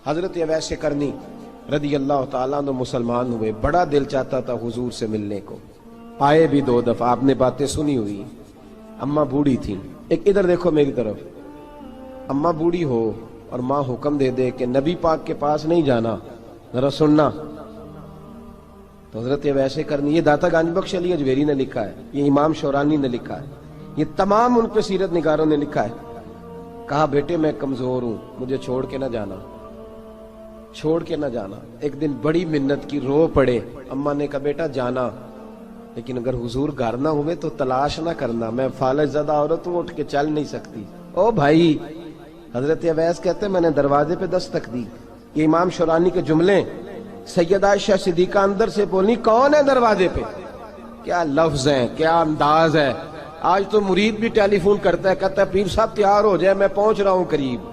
حضرت اویس کرنی رضی اللہ تعالیٰ عنہ مسلمان ہوئے، بڑا دل چاہتا تھا حضور سے ملنے کو، آئے بھی 2 دفعہ، آپ نے باتیں سنی ہوئی۔ اماں بوڑھی تھی، ایک ادھر دیکھو میری طرف، اماں بوڑھی ہو اور ماں حکم دے دے کہ نبی پاک کے پاس نہیں جانا، ذرا سننا، تو حضرت اویس کرنی، یہ داتا گنج بخش علی اجویری نے لکھا ہے، یہ امام شورانی نے لکھا ہے، یہ تمام ان پہ سیرت نگاروں نے لکھا ہے، کہا بیٹے میں کمزور ہوں، مجھے چھوڑ کے نہ جانا، چھوڑ کے نہ جانا۔ ایک دن بڑی منت کی، رو پڑے، اماں نے کہا بیٹا جانا، لیکن اگر حضور گھر نہ ہوئے تو تلاش نہ کرنا، میں فالج زدہ عورت ہوں، اٹھ کے چل نہیں سکتی۔ او بھائی، حضرت اویس کہتے ہیں میں نے دروازے پہ دستک دی، یہ امام شورانی کے جملے، سیدہ عائشہ صدیقہ اندر سے بولی کون ہے دروازے پہ؟ کیا لفظ ہیں، کیا انداز ہے۔ آج تو مرید بھی ٹیلی فون کرتا ہے، کہتا ہے پیر صاحب تیار ہو جائے، میں پہنچ رہا ہوں، قریب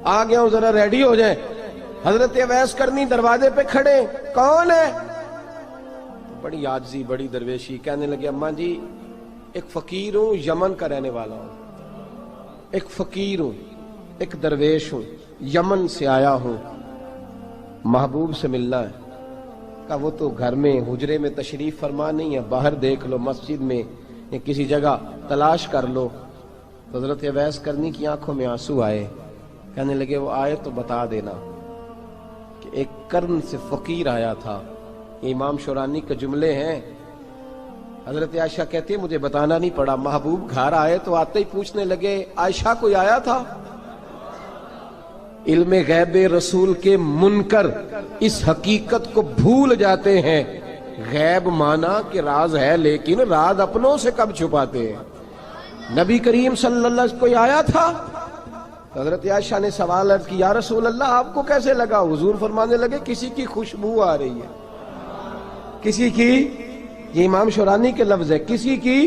آ گیا ہوں، ذرا ریڈی ہو جائیں۔ حضرت اویس کرنی دروازے پہ کھڑے، کون ہے؟ بڑی عاجزی، بڑی درویشی، کہنے لگے اماں جی ایک فقیر ہوں، یمن کا رہنے والا ہوں، ایک فقیر ہوں، ایک درویش ہوں، یمن سے آیا ہوں، محبوب سے ملنا ہے۔ کہا وہ تو گھر میں حجرے میں تشریف فرما نہیں ہے، باہر دیکھ لو، مسجد میں یا کسی جگہ تلاش کر لو۔ تو حضرت اویس کرنی کی آنکھوں میں آنسو آئے، کہنے لگے وہ آئے تو بتا دینا کہ ایک قرن سے فقیر آیا تھا۔ یہ امام شورانی کے جملے ہیں۔ حضرت عائشہ کہتی ہے مجھے بتانا نہیں پڑا، محبوب گھر آئے تو آتے ہی پوچھنے لگے عائشہ کوئی آیا تھا؟ علم غیب رسول کے منکر اس حقیقت کو بھول جاتے ہیں، غیب مانا کہ راز ہے لیکن راز اپنوں سے کب چھپاتے ہیں۔ نبی کریم صلی اللہ علیہ وسلم کوئی آیا تھا؟ حضرت عائشہ نے سوال عرض کی یا رسول اللہ آپ کو کیسے لگا؟ حضور فرمانے لگے کسی کی خوشبو آ رہی ہے، کسی کی، یہ امام شورانی کے لفظ ہے، کسی کی،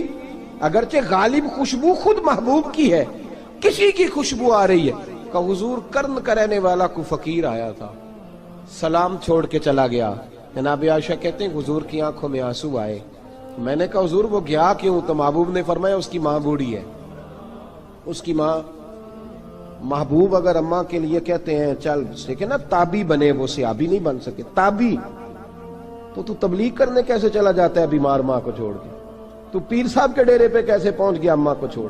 اگرچہ غالب خوشبو خود محبوب کی ہے، کسی کی خوشبو آ رہی ہے۔ کہ حضور قرن کا رہنے والا کو فقیر آیا تھا، سلام چھوڑ کے چلا گیا۔ جناب عائشہ کہتے ہیں حضور کی آنکھوں میں آنسو آئے۔ میں نے کہا حضور وہ گیا کیوں؟ تو محبوب نے فرمایا اس کی ماں بوڑھی ہے، اس کی ماں۔ محبوب اگر اماں کے لیے کہتے ہیں چل دیکھیں نا تابی بنے، وہ صحابی نہیں بن سکے، تابی، تو تبلیغ کرنے کیسے چلا جاتا ہے بیمار ماں کو چھوڑ کے؟ تو پیر صاحب کے ڈیرے پہ کیسے پہنچ گیا اماں کو چھوڑ؟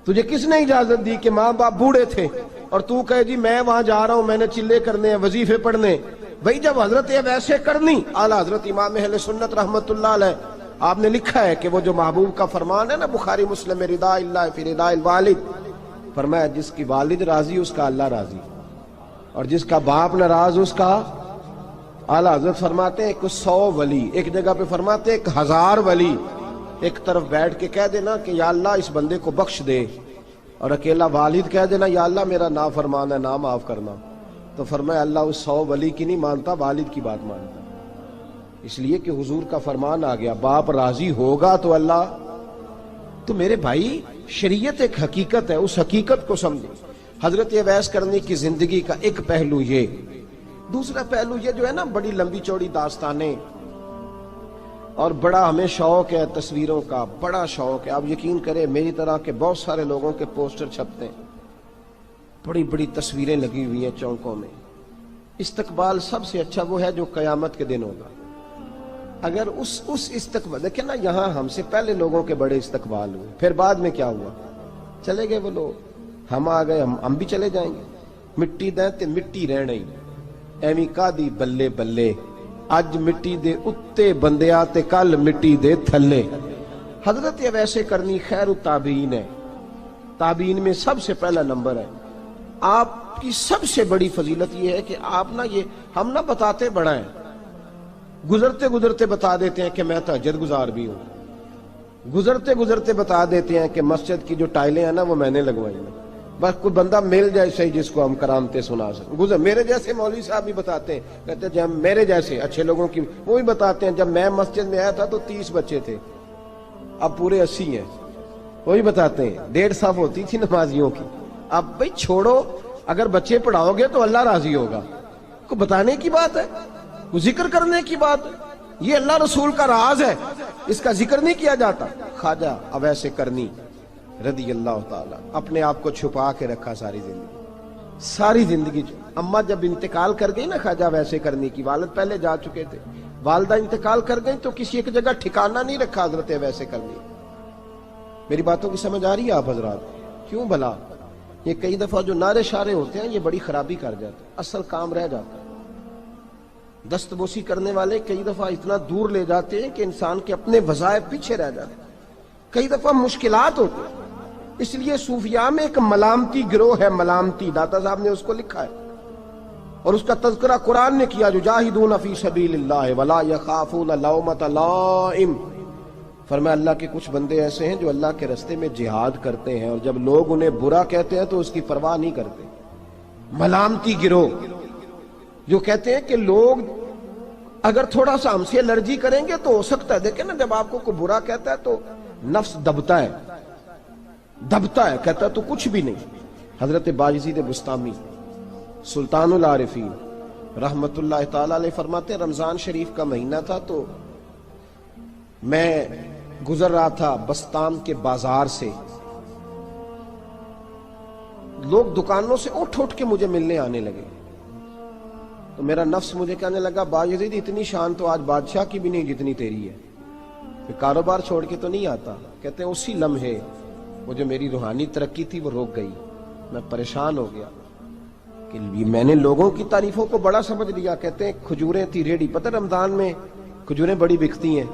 تجھے کس نے اجازت دی کہ ماں باپ بوڑھے تھے اور تو کہے جی میں وہاں جا رہا ہوں، میں نے چلے کرنے ہیں، وظیفے پڑھنے؟ بھئی جب حضرت اویس کرنی اعلیٰ حضرت امام اہل سنت رحمت اللہ علیہ، آپ نے لکھا ہے کہ وہ جو محبوب کا فرمان ہے نا بخاری مسلم میں، رضا اللہ فی رضا الوالد، فرمایا جس کی والد راضی اس کا اللہ راضی، اور جس کا باپ ناراض اس کا، اعلیٰ حضرت فرماتے ہیں 100 ولی، ایک جگہ پہ فرماتے ہیں 1000 ولی ایک طرف بیٹھ کے کہہ دینا کہ یا اللہ اس بندے کو بخش دے، اور اکیلا والد کہہ دینا یا اللہ میرا نافرمان ہے، نہ معاف کرنا، تو فرمایا اللہ اس 100 ولی کی نہیں مانتا، والد کی بات مانتا، اس لیے کہ حضور کا فرمان آ گیا باپ راضی ہوگا تو اللہ۔ تو میرے بھائی شریعت ایک حقیقت ہے، اس حقیقت کو سمجھیں۔ حضرت اویس کرنی کی زندگی کا ایک پہلو یہ، دوسرا پہلو یہ جو ہے نا بڑی لمبی چوڑی داستانیں، اور بڑا ہمیں شوق ہے تصویروں کا، بڑا شوق ہے، آپ یقین کریں میری طرح کے بہت سارے لوگوں کے پوسٹر چھپتے ہیں، بڑی بڑی تصویریں لگی ہوئی ہیں چوکوں میں۔ استقبال سب سے اچھا وہ ہے جو قیامت کے دن ہوگا۔ اگر اس استقبال دیکھیں نا، یہاں ہم سے پہلے لوگوں کے بڑے استقبال ہوئے، پھر بعد میں کیا ہوا؟ چلے گئے وہ لوگ، ہم آ گئے، ہم بھی چلے جائیں گے۔ مٹی دیں تے مٹی رہنا ہی، ایویں کا دی بلے بلے، اج مٹی دے اتے بندیا تے کل مٹی دے تھلے۔ حضرت اویس کرنی خیر التابعین ہے، تابعین میں سب سے پہلا نمبر ہے۔ آپ کی سب سے بڑی فضیلت یہ ہے کہ آپ نا، یہ ہم نہ بتاتے بڑا ہیں، گزرتے گزرتے بتا دیتے ہیں کہ میں تہجد گزار بھی ہوں، گزرتے گزرتے بتا دیتے ہیں کہ مسجد کی جو ٹائلیں ہیں نا وہ میں نے لگوائی ہیں، بس کوئی بندہ مل جائے صحیح جس کو ہم کرامتیں سنا سکیں۔ میرے جیسے مولوی صاحب بھی بتاتے ہیں، کہتے ہیں جب میرے جیسے اچھے لوگوں کی، وہ بھی بتاتے ہیں جب میں مسجد میں آیا تھا تو 30 بچے تھے، اب پورے 80 ہیں، وہی بتاتے ہیں 1.5 صف ہوتی تھی نمازیوں کی، اب بھئی چھوڑو، اگر بچے پڑھاؤ گے تو اللہ راضی ہوگا، کو بتانے کی بات ہے، کو ذکر کرنے کی بات ہے، یہ اللہ رسول کا راز ہے، اس کا ذکر نہیں کیا جاتا۔ خواجہ اویس کرنی رضی اللہ تعالیٰ اپنے آپ کو چھپا کے رکھا ساری زندگی، ساری زندگی اماں جب انتقال کر گئی نا خواجہ ویسے کرنی کی، والد پہلے جا چکے تھے، والدہ انتقال کر گئی تو کسی ایک جگہ ٹھکانہ نہیں رکھا حضرت ویسے کرنی۔ میری باتوں کی سمجھ آ رہی ہے آپ حضرات؟ کیوں بھلا یہ کئی دفعہ جو نعرے شارے ہوتے ہیں یہ بڑی خرابی کر جاتے ہیں، اصل کام رہ جاتا ہے۔ دست بوسی کرنے والے کئی دفعہ اتنا دور لے جاتے ہیں کہ انسان کے اپنے وظائف پیچھے رہ جاتے ہیں، کئی دفعہ مشکلات ہوتی ہیں۔ اس لیے صوفیاء میں ایک ملامتی گروہ ہے، ملامتی، داتا صاحب نے اس کو لکھا ہے اور اس کا تذکرہ قرآن نے کیا، یجاہدون فی سبیل اللہ ولا یخافون لومۃ لائم۔ فرمایا اللہ کے کچھ بندے ایسے ہیں جو اللہ کے راستے میں جہاد کرتے ہیں اور جب لوگ انہیں برا کہتے ہیں تو اس کی پرواہ نہیں کرتے۔ ملامتی گروہ جو کہتے ہیں کہ لوگ اگر تھوڑا سا ہم سے الرجی کریں گے تو ہو سکتا ہے، دیکھیں نا جب آپ کو کوئی برا کہتا ہے تو نفس دبتا ہے، کہتا ہے تو کچھ بھی نہیں۔ حضرت بایزید بسطامی سلطان العارفین رحمت اللہ تعالی علیہ فرماتے ہیں رمضان شریف کا مہینہ تھا تو میں گزر رہا تھا بستام کے بازار سے، لوگ دکانوں سے اٹھ کے مجھے ملنے آنے لگے تو میرا نفس مجھے کہنے لگا بایزید اتنی شان تو آج بادشاہ کی بھی نہیں جتنی تیری ہے، میں کاروبار چھوڑ کے تو نہیں آتا۔ کہتے ہیں اسی لمحے وہ جو میری روحانی ترقی تھی وہ روک گئی، میں پریشان ہو گیا کہ میں نے لوگوں کی تعریفوں کو بڑا سمجھ لیا۔ کہتے ہیں کھجوریں تھی ریڈی، پتہ رمضان میں کھجوریں بڑی بکتی ہیں،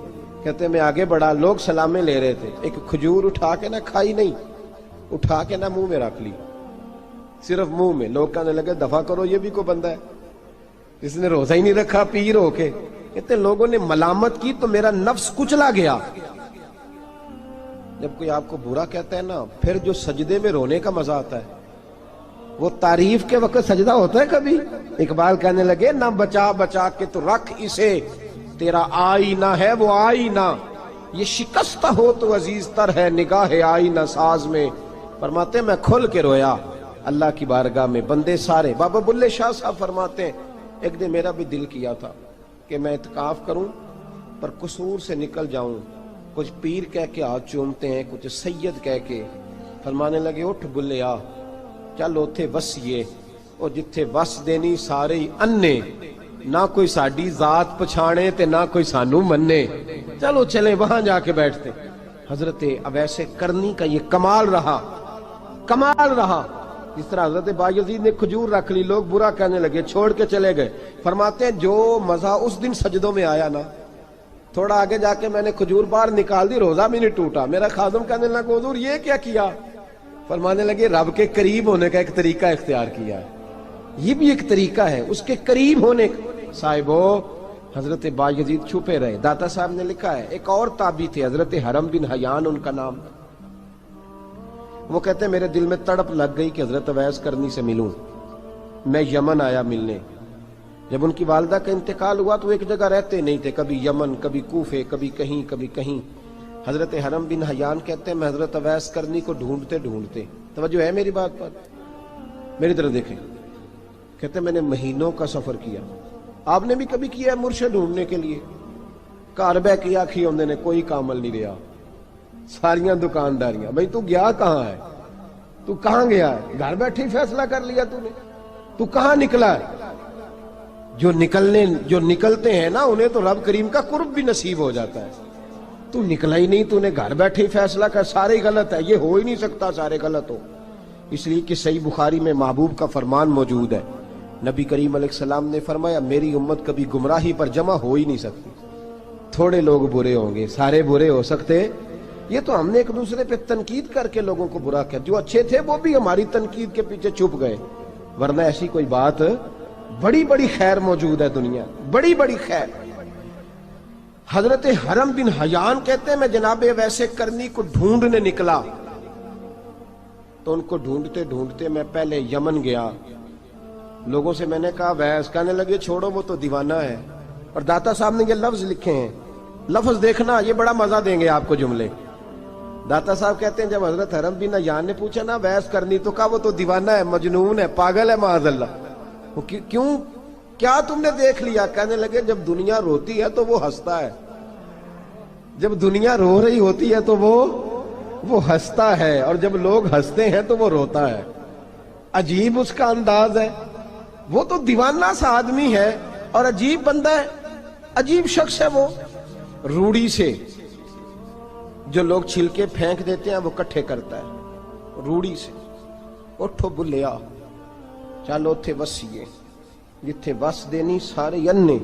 کہتے ہیں میں آگے بڑھا، لوگ سلامیں لے رہے تھے، ایک کھجور اٹھا کے نہ کھائی نہیں، اٹھا کے نہ منہ میں رکھ لی، صرف منہ میں۔ لوگ کہنے لگے دفع کرو یہ بھی کوئی بندہ ہے، اس نے روزہ ہی نہیں رکھا پیر ہو کے۔ کہتے ہیں لوگوں نے ملامت کی تو میرا نفس کچلا گیا۔ جب کوئی آپ کو برا کہتا ہے نا، پھر جو سجدے میں رونے کا مزہ آتا ہے وہ تعریف کے وقت سجدہ ہوتا ہے کبھی؟ اقبال کہنے لگے نہ بچا بچا کے تو رکھ اسے، تیرا آئینہ ہے وہ آئینہ، یہ شکستہ ہو تو عزیز تر ہے نگاہ آئینہ ساز میں۔ فرماتے ہیں میں کھل کے رویا اللہ کی بارگاہ میں، بندے سارے۔ بابا بلے شاہ صاحب فرماتے ہیں ایک دن میرا بھی دل کیا تھا کہ میں اعتکاف کروں پر قصور سے نکل جاؤں، کچھ پیر کہہ کے ہاتھ چومتے ہیں، کچھ سید کہہ کے۔ فرمانے لگے اٹھ بلیا چل اوتھے وسیے، اور جتھے وس دینی سارے ہی انے، نہ کوئی ساڈی ذات پچھانے تے نہ کوئی سانو منے، چلو چلے وہاں جا کے بیٹھتے۔ حضرت اویسے کرنی کا یہ کمال رہا، جس طرح حضرت بایزید نے کھجور رکھ لی، لوگ برا کہنے لگے، چھوڑ کے چلے گئے۔ فرماتے ہیں جو مزہ اس دن سجدوں میں آیا نا، تھوڑا آگے جا کے میں نے کھجور باہر نکال دی، روزہ بھی نہیں ٹوٹا۔ میرا خادم کہنے لگا حضور یہ کیا کیا؟ فرمانے لگے رب کے قریب ہونے کا ایک طریقہ اختیار کیا ہے، یہ بھی ایک طریقہ ہے اس کے قریب ہونے کا۔ صاحبو حضرت بایزید چھپے رہے۔ داتا صاحب نے لکھا ہے ایک اور تابعی تھے حضرت حرم بن حیان ان کا نام، وہ کہتے ہیں میرے دل میں تڑپ لگ گئی کہ حضرت اویس کرنی سے ملوں۔ میں یمن آیا ملنے، جب ان کی والدہ کا انتقال ہوا تو ایک جگہ رہتے نہیں تھے، کبھی یمن، کبھی کوفے، کبھی کہیں۔ حضرت حرم بن حیان کہتے ہیں میں حضرت اویس کرنی کو ڈھونڈتے، توجہ ہے میری بات پر، میری طرف دیکھیں، کہتے ہیں میں نے مہینوں کا سفر کیا۔ آپ نے بھی کبھی کیا ہے مرشد ڈھونڈنے کے لیے؟ گھر بہ کے آکھی ہوندے نے کوئی کامل نہیں رہا، ساریاں دکانداریاں، بھئی تو گیا کہاں ہے؟ تو کہاں گیا ہے؟ گھر بیٹھے فیصلہ کر لیا تو نے، تو کہاں نکلا ہے؟ جو نکلتے ہیں نا انہیں تو رب کریم کا قرب بھی نصیب ہو جاتا ہے۔ تو نکلا ہی نہیں، تو نے گھر بیٹھے فیصلہ کر سارے غلط ہے، یہ ہو ہی نہیں سکتا سارے غلط ہو۔ اس لیے کہ صحیح بخاری میں محبوب کا فرمان موجود ہے، نبی کریم علیہ السلام نے فرمایا میری امت کبھی گمراہی پر جمع ہو ہی نہیں سکتی، تھوڑے لوگ برے ہوں گے، سارے برے ہو سکتے؟ یہ تو ہم نے ایک دوسرے پہ تنقید کر کے لوگوں کو برا کیا، جو اچھے تھے وہ بھی ہماری تنقید کے پیچھے چھپ گئے، ورنہ ایسی کوئی بات، بڑی خیر موجود ہے دنیا، بڑی خیر۔ حضرت حرم بن حیان کہتے ہیں میں جناب ویسے کرنی کو ڈھونڈنے نکلا، تو ان کو ڈھونڈتے میں پہلے یمن گیا، لوگوں سے میں نے کہا ویس، کہنے لگے چھوڑو وہ تو دیوانہ ہے۔ اور داتا صاحب نے یہ لفظ لکھے ہیں، لفظ دیکھنا یہ بڑا مزہ دیں گے آپ کو جملے۔ داتا صاحب کہتے ہیں جب حضرت حرم بن حیان نے پوچھا نا ویس کرنی، تو کہا وہ تو دیوانہ ہے، مجنون ہے، پاگل ہے معاذ اللہ۔ کیوں؟ کیا تم نے دیکھ لیا؟ کہنے لگے جب دنیا روتی ہے تو وہ ہنستا ہے، جب دنیا رو رہی ہوتی ہے تو وہ ہنستا ہے، اور جب لوگ ہنستے ہیں تو وہ روتا ہے۔ عجیب اس کا انداز ہے، وہ تو دیوانہ سا آدمی ہے اور عجیب بندہ ہے، عجیب شخص ہے وہ۔ روڑی سے جو لوگ چھلکے پھینک دیتے ہیں وہ کٹھے کرتا ہے، روڑی سے۔ اٹھو بلیا چلو تھے وسیے جتھے وس دینی سارے ینے،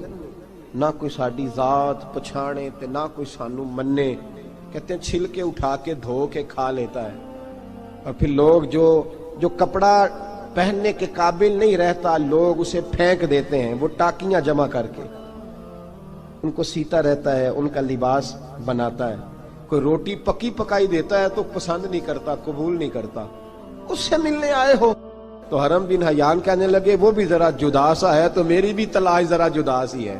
نہ کوئی ساڈی ذات پچھانے تے نہ کوئی سانو منے۔ کہتے ہیں چھلکے اٹھا کے دھو کے کھا لیتا ہے، اور پھر لوگ جو کپڑا پہننے کے قابل نہیں رہتا لوگ اسے پھینک دیتے ہیں، وہ ٹاکیاں جمع کر کے ان کو سیتا رہتا ہے، ان کا لباس بناتا ہے۔ کوئی روٹی پکی پکائی دیتا ہے تو پسند نہیں کرتا، قبول نہیں کرتا، اس سے ملنے آئے ہو۔ تو حرم بن حیان کہنے لگے وہ بھی ذرا جدا سا ہے تو میری بھی تلاش ذرا جدا سی ہے،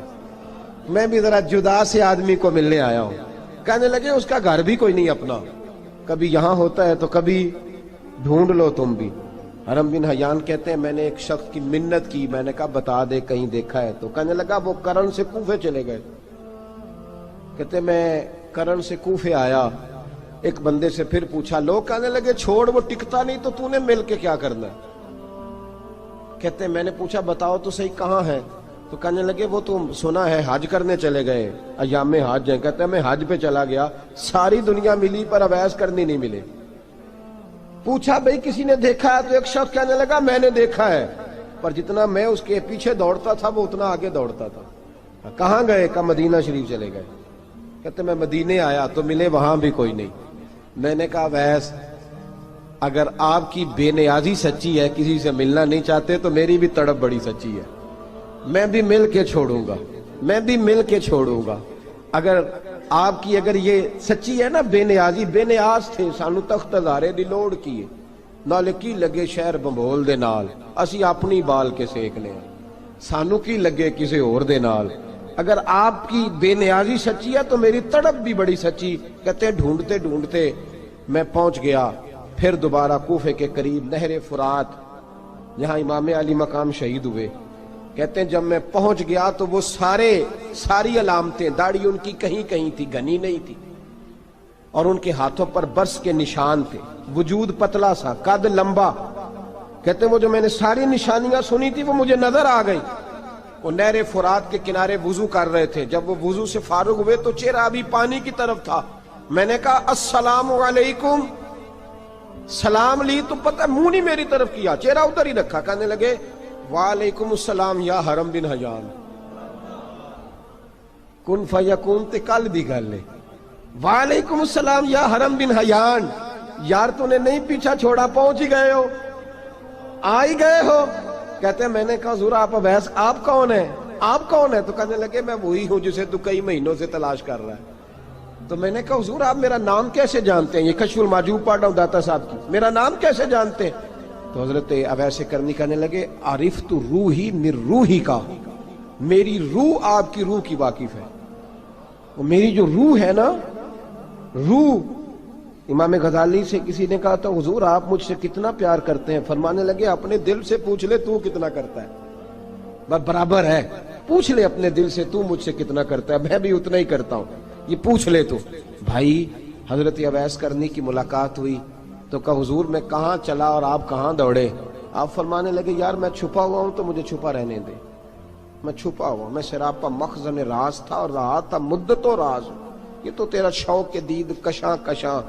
میں بھی ذرا جدا سے آدمی کو ملنے آیا ہوں۔ کہنے لگے اس کا گھر بھی کوئی نہیں اپنا، کبھی یہاں ہوتا ہے تو کبھی ڈھونڈ لو تم بھی۔ حرم بن حیان کہتے ہیں میں نے ایک شخص کی منت کی، میں نے کہا بتا دے کہیں دیکھا ہے تو۔ کہنے لگا وہ کرن سے کوفے چلے گئے۔ کہتے میں کرن سے کوفے آیا، ایک بندے سے پھر پوچھا، لوگ کہنے لگے چھوڑ وہ ٹکتا نہیں تو نے مل کے کیا کرنا ہے۔ کہتے میں نے پوچھا بتاؤ تو صحیح کہاں ہے، تو کہنے لگے وہ تو سنا ہے حج کرنے چلے گئے، ایام حج ہیں۔ کہتے ہیں میں حج پہ چلا گیا، ساری دنیا ملی پر اویس کرنی نہیں ملے۔ پوچھا بھئی کسی نے دیکھا ہے، تو ایک شخص کہنے لگا میں نے دیکھا ہے، پر جتنا میں اس کے پیچھے دوڑتا تھا وہ اتنا آگے دوڑتا تھا۔ کہاں گئے؟ کہ مدینہ شریف چلے گئے۔ کہتے میں مدینے آیا تو ملے وہاں بھی کوئی نہیں۔ میں نے کہا ویس اگر آپ کی بے نیازی سچی ہے، کسی سے ملنا نہیں چاہتے، تو میری بھی تڑپ بڑی سچی ہے، میں بھی مل کے چھوڑوں گا، میں بھی مل کے چھوڑوں گا۔ اگر آپ کی اگر یہ سچی ہے نا بے نیازی، بے نیاز تھے، سانو تخت ہزارے دی لوڑ کیے، نالے کی لگے شہر بمبول دے نال، اسی اپنی بال کے سیکنے ہیں، سانو کی لگے کسی اور دے نال۔ اگر آپ کی بے نیازی سچی ہے تو میری تڑپ بھی بڑی سچی۔ کہتے ہیں ڈھونڈتے ڈھونڈتے میں پہنچ گیا، پھر دوبارہ کوفے کے قریب نہر فرات جہاں امام علی مقام شہید ہوئے۔ کہتے ہیں جب میں پہنچ گیا تو وہ ساری علامتیں، داڑھی ان کی کہیں کہیں تھی، گھنی نہیں تھی، اور ان کے ہاتھوں پر برس کے نشان تھے، وجود پتلا سا، قد لمبا۔ کہتے ہیں وہ جو میں نے ساری نشانیاں سنی تھی وہ مجھے نظر آ گئی۔ وہ نہر فرات کے کنارے وضو کر رہے تھے، جب وہ وضو سے فارغ ہوئے تو چہرہ ابھی پانی کی طرف تھا۔ میں نے کہا السلام علیکم، سلام لی تو پتہ منہ نہیں میری طرف کیا، چہرہ ادھر ہی رکھا۔ کہنے لگے وعلیکم السلام یا حرم بن حیان، کن فیکون تے کل دی گل ہے۔ وعلیکم السلام یا حرم بن حیان، یار تو نے نہیں پیچھا چھوڑا، پہنچ ہی گئے ہو، آ ہی گئے ہو۔ کہتے ہیں میں نے کہا حضور آپ اویس آپ کون ہیں، آپ کون ہیں؟ تو کہنے لگے میں وہی ہوں جسے تو کئی مہینوں سے تلاش کر رہا ہے۔ تو میں نے کہا حضور آپ میرا نام کیسے جانتے ہیں؟ یہ کشف المحجوب پڑھ رہا ہوں داتا صاحب کی، میرا نام کیسے جانتے ہیں؟ تو حضرت اویس کرنی کہنے لگے عرفت روحی من روحی کا، میری روح آپ کی روح کی واقف ہے، وہ میری جو روح ہے نا، روح۔ امام غزالی سے کسی نے کہا تھا حضور آپ مجھ سے کتنا پیار کرتے ہیں؟ فرمانے لگے اپنے دل سے پوچھ لے تو کتنا کرتا ہے، برابر ہے، پوچھ لے اپنے دل سے تو مجھ سے کتنا کرتا ہے، میں بھی اتنا ہی کرتا ہوں، یہ پوچھ لے تو۔ بھائی حضرت اویس کرنی کی ملاقات ہوئی تو کہا حضور میں کہاں چلا اور آپ کہاں دوڑے؟ آپ فرمانے لگے یار میں چھپا ہوا ہوں تو مجھے چھپا رہنے دے، میں چھپا ہوا، میں سراپا مخزن راز تھا اور رہا تھا مدت و راز۔ یہ تو تیرا شوق کے دید کشاں کشاں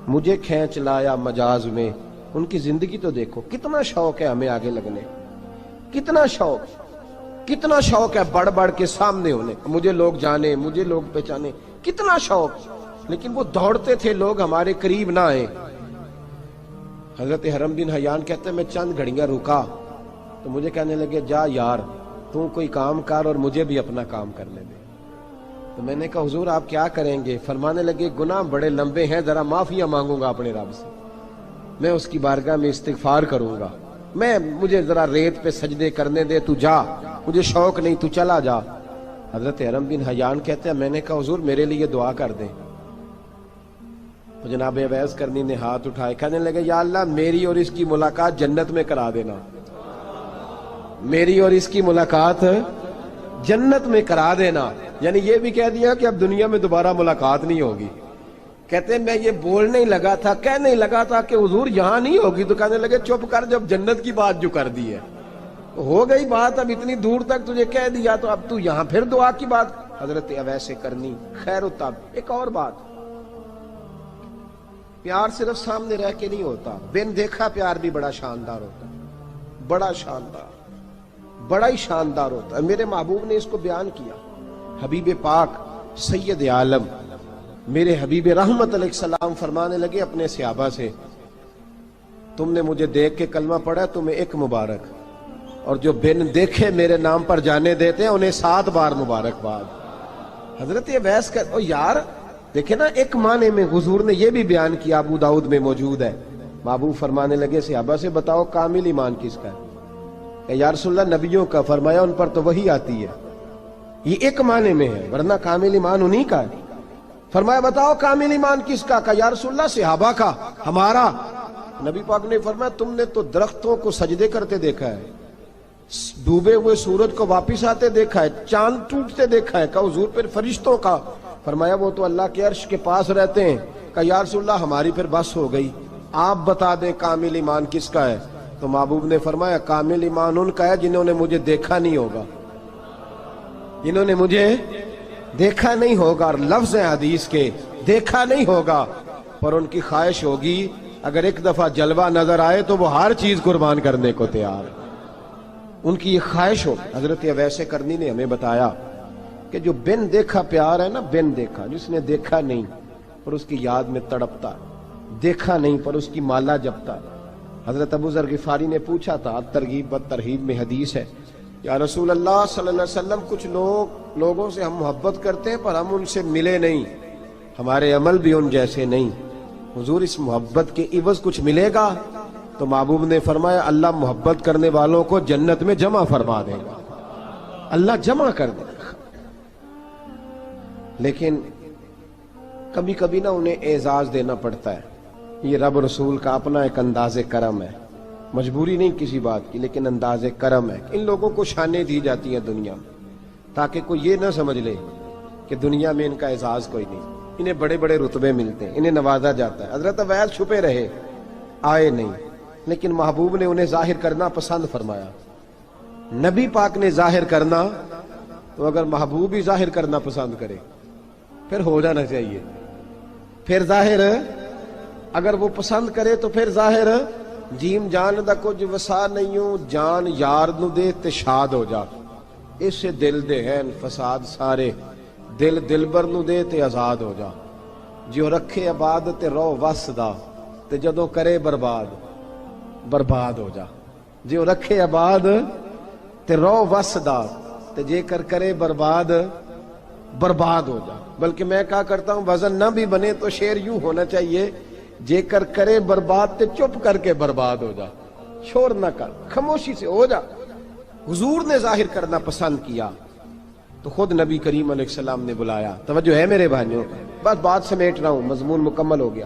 مجھے کھینچ لایا مجاز میں۔ ان کی زندگی تو دیکھو، کتنا شوق ہے ہمیں آگے لگنے، کتنا شوق ہے بڑھ بڑھ کے سامنے ہونے، مجھے لوگ جانے، مجھے لوگ پہچانے، کتنا شوق، لیکن وہ دوڑتے تھے لوگ ہمارے قریب نہ آئے۔ حضرت حرم بن حیان کہتے ہیں میں چند گھڑیاں رکا تو مجھے کہنے لگے جا یار تو کوئی کام کر اور مجھے بھی اپنا کام کرنے دے۔ تو میں نے کہا حضور آپ کیا کریں گے؟ فرمانے لگے گناہ بڑے لمبے ہیں، ذرا معافیاں مانگوں گا اپنے رب سے، میں اس کی بارگاہ میں استغفار کروں گا، مجھے ذرا ریت پہ سجدے کرنے دے، تو جا، مجھے شوق نہیں، تو چلا جا۔ حضرت حرم بن حیان کہتے ہیں میں نے کہا حضور میرے لیے دعا کر دیں۔ تو جناب اویس کرنی نے ہاتھ اٹھائے، کہنے لگے یا اللہ میری اور اس کی ملاقات جنت میں کرا دینا، میری اور اس کی ملاقات جنت میں کرا دینا۔ یعنی یہ بھی کہہ دیا کہ اب دنیا میں دوبارہ ملاقات نہیں ہوگی، کہتے ہیں میں یہ بولنے ہی لگا تھا، کہنے ہی لگا تھا کہ حضور یہاں نہیں ہوگی، تو کہنے لگے چپ کر، جب جنت کی بات جو کر دی ہے ہو گئی بات، اب اتنی دور تک تجھے کہہ دیا تو اب تو یہاں پھر دعا کی بات۔ حضرت اویس کرنی خیر التاب۔ ایک اور بات، پیار صرف سامنے رہ کے نہیں ہوتا، بن دیکھا پیار بھی بڑا شاندار ہوتا ہے، بڑا شاندار، بڑا ہی شاندار ہوتا ہے۔ میرے محبوب نے اس کو بیان کیا، حبیب پاک سید عالم میرے حبیب رحمت علیہ السلام فرمانے لگے اپنے صحابہ سے، تم نے مجھے دیکھ کے کلمہ پڑھا، تمہیں ایک مبارک، اور جو بن دیکھے میرے نام پر جانے دیتے ہیں انہیں 7 بار مبارکباد۔ حضرت اویس کا یار دیکھیں نا، ایک معنی میں حضور نے یہ بھی بیان کیا، ابو داؤد میں موجود ہے۔ محبوب فرمانے لگے صحابہ سے، بتاؤ کامل ایمان کس کا ہے؟ کہ یا رسول اللہ نبیوں کا۔ فرمایا ان پر تو وہی آتی ہے، یہ ایک معنی میں ہے، ورنہ کامل ایمان انہی کا ہے۔ فرمایا بتاؤ کامل ایمان کس کا؟ کہ یا رسول اللہ صحابہ کا، ہمارا۔ نبی پاک نے فرمایا تم نے تو درختوں کو سجدے کرتے دیکھا ہے، ڈوبے ہوئے سورج کو واپس آتے دیکھا ہے، چاند ٹوٹتے دیکھا ہے۔ کہ حضور پھر فرشتوں کا؟ فرمایا وہ تو اللہ کے عرش کے پاس رہتے ہیں۔ کہ یا رسول اللہ ہماری پھر بس ہو گئی، آپ بتا دیں کامل ایمان کس کا ہے؟ تو محبوب نے فرمایا کامل ایمان ان کا ہے جنہوں نے مجھے دیکھا نہیں ہوگا، جنہوں نے مجھے دیکھا نہیں ہوگا، اور لفظ ہیں حدیث کے، دیکھا نہیں ہوگا پر ان کی خواہش ہوگی اگر ایک دفعہ جلوہ نظر آئے تو وہ ہر چیز قربان کرنے کو تیار ہے، ان کی یہ خواہش ہو۔ حضرت اویس کرنی نے ہمیں بتایا کہ جو بن دیکھا پیار ہے نا، بن دیکھا، جس نے دیکھا نہیں پر اس کی یاد میں تڑپتا، دیکھا نہیں پر اس کی مالا جپتا۔ حضرت ابو ذر غفاری نے پوچھا تھا، ترغیب و ترہیب میں حدیث ہے، یا رسول اللہ صلی اللہ علیہ وسلم کچھ لوگوں سے ہم محبت کرتے ہیں پر ہم ان سے ملے نہیں، ہمارے عمل بھی ان جیسے نہیں، حضور اس محبت کے عوض کچھ ملے گا؟ تو محبوب نے فرمایا اللہ محبت کرنے والوں کو جنت میں جمع فرما دے گا، اللہ جمع کر دے گا۔ لیکن کبھی کبھی نا انہیں اعزاز دینا پڑتا ہے، یہ رب رسول کا اپنا ایک انداز کرم ہے، مجبوری نہیں کسی بات کی، لیکن انداز کرم ہے۔ ان لوگوں کو شانیں دی جاتی ہیں دنیا میں تاکہ کوئی یہ نہ سمجھ لے کہ دنیا میں ان کا اعزاز کوئی نہیں، انہیں بڑے بڑے رتبے ملتے ہیں، انہیں نوازا جاتا ہے۔ حضرت اویس چھپے رہے، آئے نہیں، لیکن محبوب نے انہیں ظاہر کرنا پسند فرمایا۔ نبی پاک نے ظاہر کرنا، تو اگر محبوب ہی ظاہر کرنا پسند کرے پھر ہو جانا چاہیے، پھر ظاہر اگر وہ پسند کرے تو پھر ظاہر جیم جان دا کچھ وسا نہیں ہوں، جان یار نو دے تے شاد ہو جا، اس سے دل دے ہیں فساد سارے، دل دلبر نو دے تے آزاد ہو جا، جو رکھے آباد تے رو وس دا تے جدوں کرے برباد برباد ہو جا، جو رکھے آباد تے رو وس دا تے جے کر کرے برباد برباد ہو جا۔ بلکہ میں کہا کرتا ہوں وزن نہ بھی بنے تو شعر یوں ہونا چاہیے، جے کر کرے برباد تے چپ کر کے برباد ہو جا، شور نہ کر، خاموشی سے ہو جا۔ حضور نے ظاہر کرنا پسند کیا تو خود نبی کریم علیہ السلام نے بلایا۔ توجہ ہے میرے بھائیوں، بس بات سمیٹ رہا ہوں، مضمون مکمل ہو گیا۔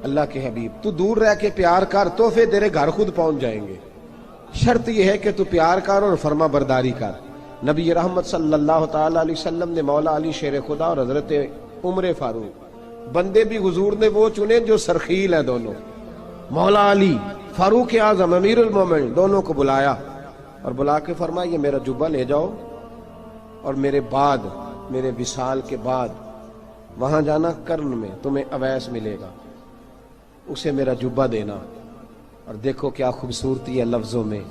اللہ کے حبیب تو دور رہ کے پیار کر، تحفے تیرے گھر خود پہنچ جائیں گے، شرط یہ ہے کہ تو پیار کر اور فرما برداری کر۔ نبی رحمت صلی اللہ تعالی علیہ وسلم نے مولا علی شیر خدا اور حضرت عمر فاروق، بندے بھی حضور نے وہ چنے جو سرخیل ہیں دونوں، مولا علی فاروق اعظم امیر المومنین، دونوں کو بلایا اور بلا کے فرمایا یہ میرا جبہ لے جاؤ اور میرے بعد، میرے وصال کے بعد وہاں جانا کرن میں تمہیں اویس ملے گا، اسے میرا جبہ دینا۔ اور دیکھو کیا خوبصورتی ہے لفظوں میں،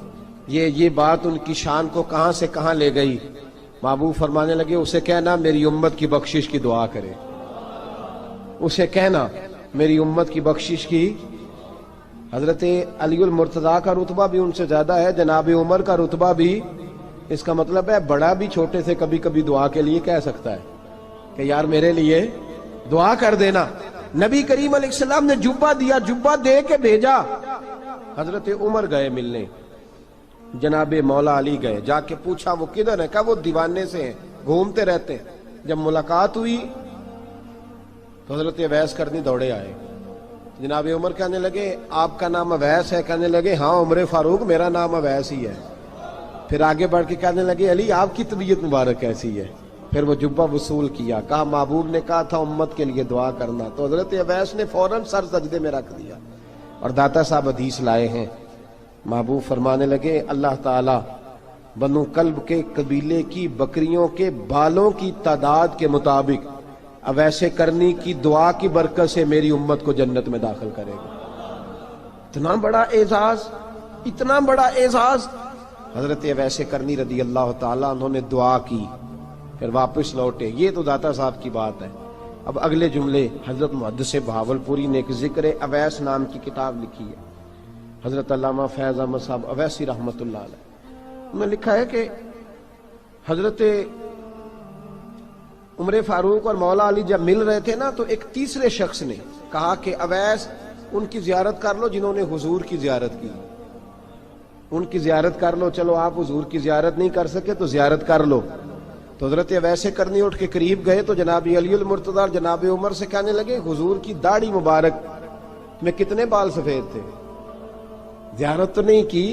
یہ بات ان کی شان کو کہاں سے کہاں لے گئی۔ محبوب فرمانے لگے اسے کہنا میری امت کی بخشش کی دعا کرے، اسے کہنا میری امت کی بخشش کی۔ حضرت علی المرتضیٰ کا رتبہ بھی ان سے زیادہ ہے، جناب عمر کا رتبہ بھی، اس کا مطلب ہے بڑا بھی چھوٹے سے کبھی کبھی دعا کے لیے کہہ سکتا ہے کہ یار میرے لیے دعا کر دینا۔ نبی کریم علیہ السلام نے جبہ دیا، جبہ دے کے بھیجا۔ حضرت عمر گئے ملنے، جناب مولا علی گئے، جا کے پوچھا وہ کدھر ہے؟ کہا وہ دیوانے سے ہیں، گھومتے رہتے ہیں۔ جب ملاقات ہوئی تو حضرت اویس کرنی دوڑے آئے، جناب عمر کہنے لگے آپ کا نام اویس ہے؟ کہنے لگے ہاں عمر فاروق میرا نام اویس ہی ہے۔ پھر آگے بڑھ کے کہنے لگے علی آپ کی طبیعت مبارک کیسی ہے؟ پھر وہ جبہ وصول کیا، کہا محبوب نے کہا تھا امت کے لیے دعا کرنا، تو حضرت اویس نے فوراً سر سجدے میں رکھ دیا۔ اور داتا صاحب حدیث لائے ہیں، محبوب فرمانے لگے اللہ تعالی بنو کلب کے قبیلے کی بکریوں کے بالوں کی تعداد کے مطابق اویس کرنی کی دعا کی برکت سے میری امت کو جنت میں داخل کرے گا۔ اتنا بڑا اعزاز، اتنا بڑا اعزاز۔ حضرت اویس کرنی رضی اللہ تعالیٰ انہوں نے دعا کی، پھر واپس لوٹے۔ یہ تو داتا صاحب کی بات ہے۔ اب اگلے جملے حضرت محدث بہاولپوری نے ایک ذکر اویس نام کی کتاب لکھی ہے، حضرت علامہ فیض احمد صاحب اویسی رحمۃ اللہ علیہ، انہوں نے لکھا ہے کہ حضرت عمر فاروق اور مولا علی جب مل رہے تھے نا، تو ایک تیسرے شخص نے کہا کہ اویس ان کی زیارت کر لو جنہوں نے حضور کی زیارت کی، ان کی زیارت کر لو، چلو آپ حضور کی زیارت نہیں کر سکے تو زیارت کر لو۔ تو حضرت اویس کرنی اٹھ کے قریب گئے تو جناب علی المرتضیٰ اور جناب عمر سے کہنے لگے حضور کی داڑھی مبارک میں کتنے بال سفید تھے؟ زیارت تو نہیں کی،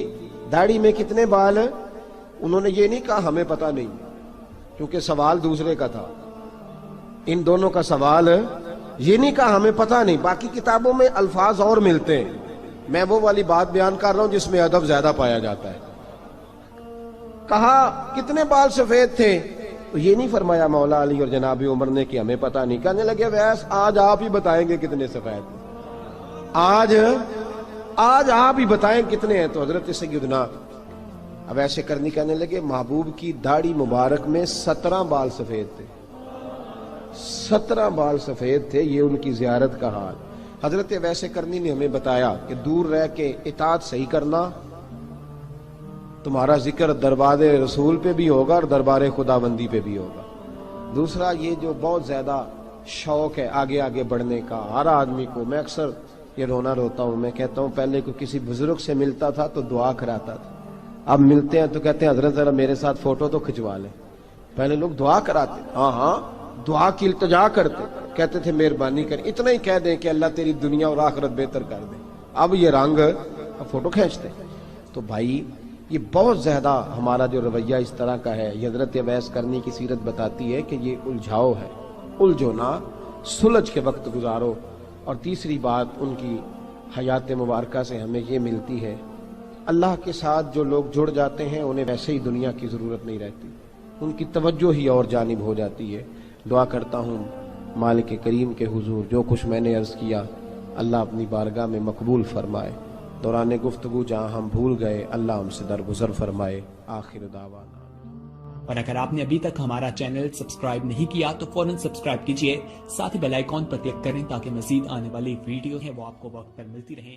داڑھی میں کتنے بال؟ انہوں نے یہ نہیں کہا ہمیں پتہ نہیں، کیونکہ سوال دوسرے کا تھا، ان دونوں کا سوال یہ نہیں کہا ہمیں پتہ نہیں۔ باقی کتابوں میں الفاظ اور ملتے ہیں، میں وہ والی بات بیان کر رہا ہوں جس میں ادب زیادہ پایا جاتا ہے۔ کہا کتنے بال سفید تھے؟ تو یہ نہیں فرمایا مولا علی اور جناب عمر نے کہ ہمیں پتہ نہیں، کہنے لگے ویس آج آپ ہی بتائیں گے کتنے سفید ہیں، آج آپ ہی بتائیں کتنے ہیں۔ تو حضرت سیدنا اویس کرنی کہنے لگے محبوب کی داڑھی مبارک میں 17 بال سفید تھے، 17 بال سفید تھے، یہ ان کی زیارت کا حال۔ حضرت اویس کرنی نے ہمیں بتایا کہ دور رہ کے اطاعت صحیح کرنا، تمہارا ذکر دربار رسول پہ بھی ہوگا اور دربار خداوندی پہ بھی ہوگا۔ دوسرا یہ جو بہت زیادہ شوق ہے آگے آگے بڑھنے کا ہر آدمی کو، میں اکثر یہ روتا ہوں، میں کہتا ہوں پہلے کو کسی بزرگ سے ملتا تھا تو دعا کراتا تھا، اب ملتے ہیں تو کہتے ہیں حضرت ذرا میرے ساتھ فوٹو تو کھنچوا لیں۔ پہلے لوگ دعا کراتے، ہاں دعا کی التجا کرتے، کہتے تھے مہربانی کریں، اتنا ہی کہہ دیں کہ اللہ تیری دنیا اور آخرت بہتر کر دے، اب یہ رنگ اب فوٹو کھینچتے۔ تو بھائی یہ بہت زیادہ ہمارا جو رویہ اس طرح کا ہے، یہ حضرت اویس کرنی کی سیرت بتاتی ہے کہ یہ الجھاؤ ہے، الجھو نہ، سلجھ کے وقت گزارو۔ اور تیسری بات ان کی حیات مبارکہ سے ہمیں یہ ملتی ہے، اللہ کے ساتھ جو لوگ جڑ جاتے ہیں انہیں ویسے ہی دنیا کی ضرورت نہیں رہتی، ان کی توجہ ہی اور جانب ہو جاتی ہے۔ دعا کرتا ہوں مالک کریم کے حضور جو کچھ میں نے عرض کیا اللہ اپنی بارگاہ میں مقبول فرمائے، دوران گفتگو جہاں ہم بھول گئے اللہ ہم سے درگزر فرمائے۔ آخر دعوانا۔ اور اگر آپ نے ابھی تک ہمارا چینل سبسکرائب نہیں کیا تو فوراً سبسکرائب کیجئے، ساتھ ہی بیل آئیکن پر کلک کریں تاکہ مزید آنے والی ویڈیو ہے وہ آپ کو وقت پر ملتی رہیں۔